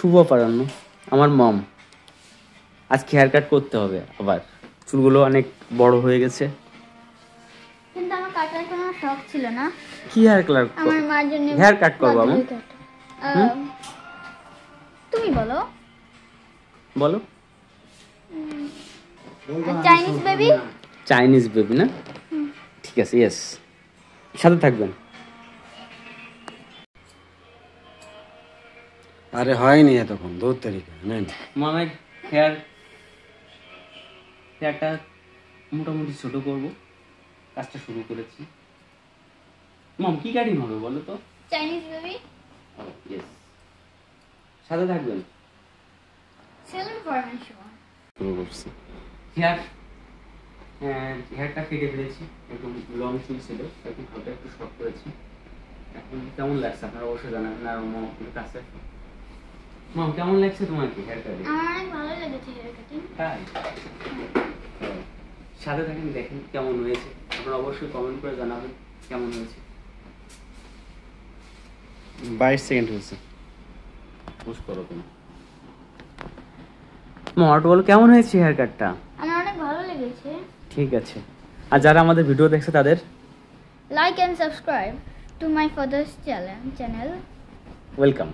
শুভ অপরাহ্ন। আমার মম আজকে hair cut করতে হবে, আবার চুলগুলো অনেক বড় হয়ে গেছে। কিন্তু আমার কাটার কোনো শখ ছিল না। কি হেয়ার কালার? আমার মার জন্য হেয়ার কাট করবো আমি। তুমি বলো বলো। Chinese baby. চাইনিজ বেবি না? ঠিক আছে, ইয়েস, সাথে থাকবেন। আরে হয়নি এতক্ষণ, 2 তারিখে নেন। মামের হেয়ারটা মোটামুটি ছোট করব, কাজটা শুরু করেছি। মম কি কাটিং হবে বলো তো? Chinese baby. ইয়েস, সাথে থাকবেন। সেলুন ফরমেশন শুরু করছি। হেয়ারটা কেটে ফেলেছি, একটু লং চুল ছিল, এখন হালকা একটু শর্ট করেছি। এখন কেমন লাগছে আপনারা অবশ্যই জানাবেন। আর মম একটু কাছে, মম কেমন লাগছে তোমাকে হেয়ার কাটিং? আমার অনেক ভালো লেগেছে হেয়ার কাটিং। তাই? সাথে থাকেন, দেখেন কেমন হয়েছে। আপনারা অবশ্যই কমেন্ট করে জানাবেন কেমন হয়েছে। 22 সেকেন্ড হয়েছে। পুশ করো তুমি। মট বলো কেমন হয়েছে হেয়ার কাটটা? আমার অনেক ভালো লেগেছে। ঠিক আছে। আর যারা আমাদের ভিডিও দেখছে তাদের like and subscribe to my father's channel. Welcome.